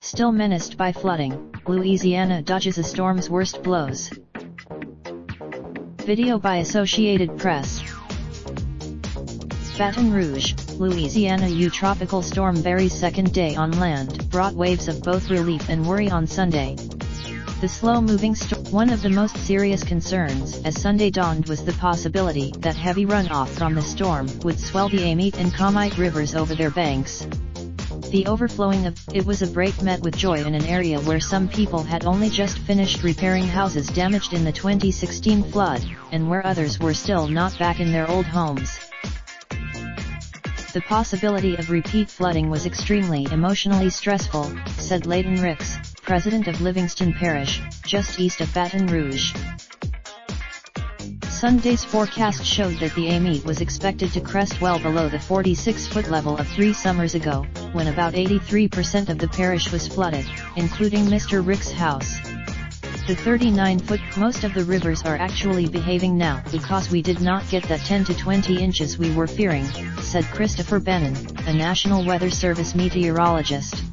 Still menaced by flooding, Louisiana dodges a storm's worst blows. Video by Associated Press. Baton Rouge, Louisiana. Tropical storm Barry's second day on land brought waves of both relief and worry on Sunday. The slow-moving storm, one of the most serious concerns as Sunday dawned, was the possibility that heavy runoff from the storm would swell the Amite and Comite rivers over their banks. The overflowing of it was a break met with joy in an area where some people had only just finished repairing houses damaged in the 2016 flood, and where others were still not back in their old homes. The possibility of repeat flooding was extremely emotionally stressful, said Leighton Ricks, president of Livingston Parish, just east of Baton Rouge. Sunday's forecast showed that the Amite was expected to crest well below the 46-foot level of 3 summers ago, when about 83% of the parish was flooded, including Mr. Rick's house. The 39-foot, most of the rivers are actually behaving now because we did not get that 10 to 20 inches we were fearing, said Christopher Bannon, a National Weather Service meteorologist.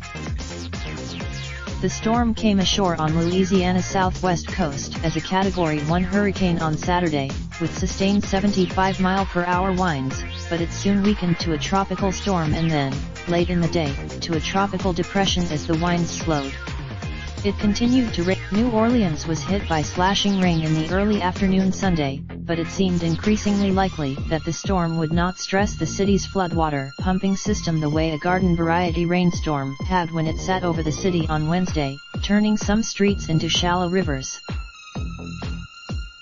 The storm came ashore on Louisiana's southwest coast as a Category 1 hurricane on Saturday, with sustained 75-mile-per-hour winds, but it soon weakened to a tropical storm and then, late in the day, to a tropical depression as the winds slowed. It continued to rain. New Orleans was hit by slashing rain in the early afternoon Sunday, but it seemed increasingly likely that the storm would not stress the city's floodwater pumping system the way a garden-variety rainstorm had when it sat over the city on Wednesday, turning some streets into shallow rivers.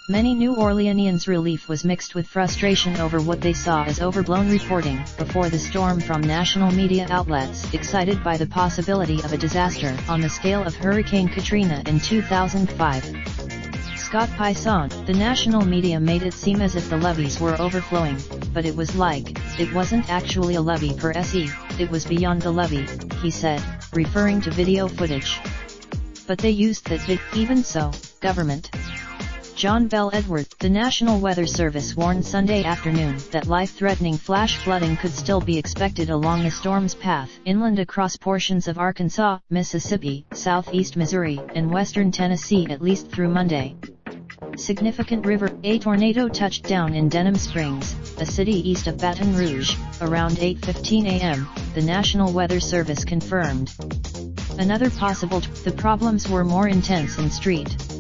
Many New Orleanians' relief was mixed with frustration over what they saw as overblown reporting before the storm from national media outlets excited by the possibility of a disaster on the scale of Hurricane Katrina in 2005. Scott Pison, the national media made it seem as if the levees were overflowing, but it was like, it wasn't actually a levee per se, it was beyond the levee, he said, referring to video footage. But they used that even so, government. John Bell Edwards, the National Weather Service warned Sunday afternoon that life-threatening flash flooding could still be expected along the storm's path inland across portions of Arkansas, Mississippi, southeast Missouri, and western Tennessee at least through Monday. Significant river. A tornado touched down in Denham Springs, a city east of Baton Rouge, around 8:15 a.m., the National Weather Service confirmed. Another possible the problems were more intense in St.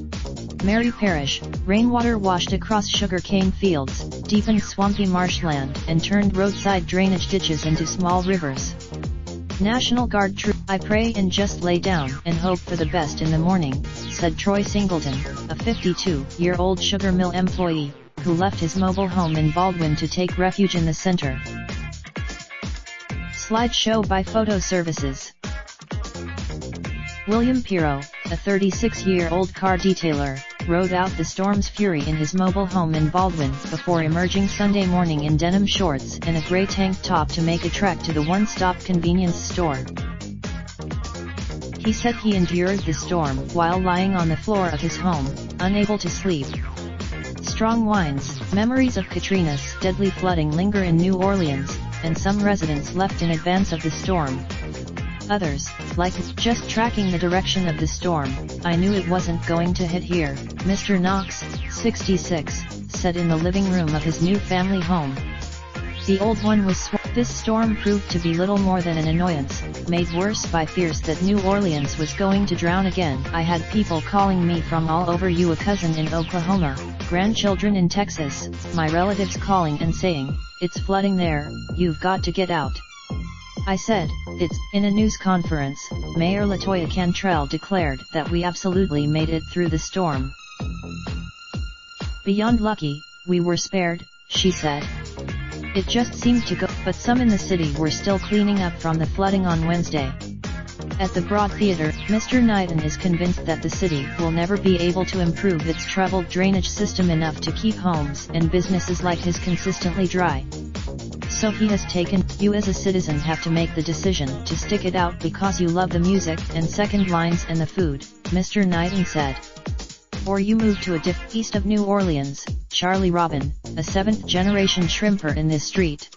Mary Parish. Rainwater washed across sugarcane fields, deepened swampy marshland, and turned roadside drainage ditches into small rivers. National Guard troops. I pray and just lay down and hope for the best in the morning, said Troy Singleton, a 52-year-old sugar mill employee, who left his mobile home in Baldwin to take refuge in the center. Slideshow by Photo Services. William Pirro, a 36-year-old car detailer, rode out the storm's fury in his mobile home in Baldwin before emerging Sunday morning in denim shorts and a gray tank top to make a trek to the one-stop convenience store. He said he endured the storm while lying on the floor of his home, unable to sleep. Strong winds, memories of Katrina's deadly flooding linger in New Orleans, and some residents left in advance of the storm. Others, like just tracking the direction of the storm, I knew it wasn't going to hit here, Mr. Knox, 66, said in the living room of his new family home. The old one was This storm proved to be little more than an annoyance, made worse by fears that New Orleans was going to drown again. I had people calling me from all over, you a cousin in Oklahoma, grandchildren in Texas, my relatives calling and saying, it's flooding there, you've got to get out. I said, it's. In a news conference, Mayor LaToya Cantrell declared that we absolutely made it through the storm. Beyond lucky, we were spared, she said. It just seemed to go, but some in the city were still cleaning up from the flooding on Wednesday. At the Broad Theater, Mr. Knighton is convinced that the city will never be able to improve its troubled drainage system enough to keep homes and businesses like his consistently dry. So he has taken, you as a citizen have to make the decision to stick it out because you love the music and second lines and the food, Mr. Knighton said. before you move to a east of New Orleans, Charlie Robin, a 7th-generation shrimper in this street.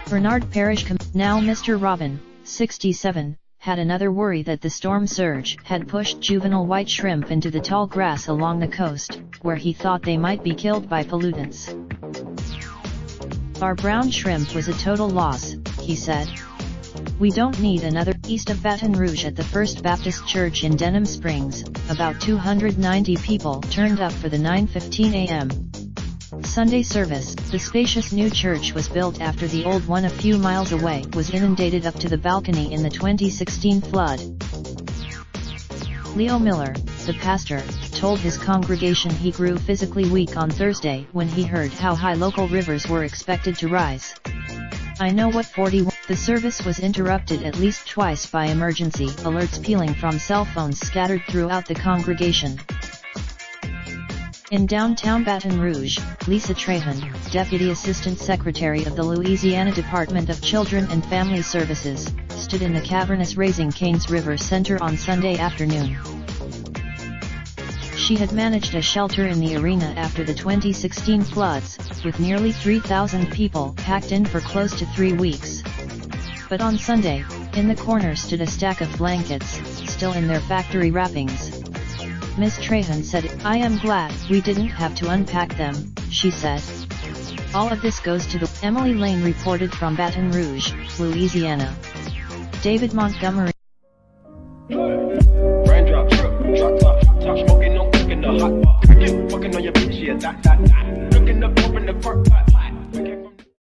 Bernard Parish now Mr. Robin, 67, had another worry that the storm surge had pushed juvenile white shrimp into the tall grass along the coast, where he thought they might be killed by pollutants. Our brown shrimp was a total loss, he said. We don't need another. East of Baton Rouge at the First Baptist Church in Denham Springs, about 290 people turned up for the 9:15 a.m. Sunday service. The spacious new church was built after the old one a few miles away was inundated up to the balcony in the 2016 flood. Leo Miller, the pastor, told his congregation he grew physically weak on Thursday when he heard how high local rivers were expected to rise. I know what 41. The service was interrupted at least twice by emergency alerts pealing from cell phones scattered throughout the congregation. In downtown Baton Rouge, Lisa Trahan, Deputy Assistant Secretary of the Louisiana Department of Children and Family Services, stood in the cavernous Raising Cane's River Center on Sunday afternoon. She had managed a shelter in the arena after the 2016 floods, with nearly 3,000 people packed in for close to 3 weeks. But on Sunday, in the corner stood a stack of blankets, still in their factory wrappings. Ms. Trahan said, "I am glad we didn't have to unpack them," she said. All of this goes to the Emily Lane reported from Baton Rouge, Louisiana. David Montgomery. Raindrop, drop top, top smoking, no cooking the hot pot. Fucking on your bitch, yeah, that.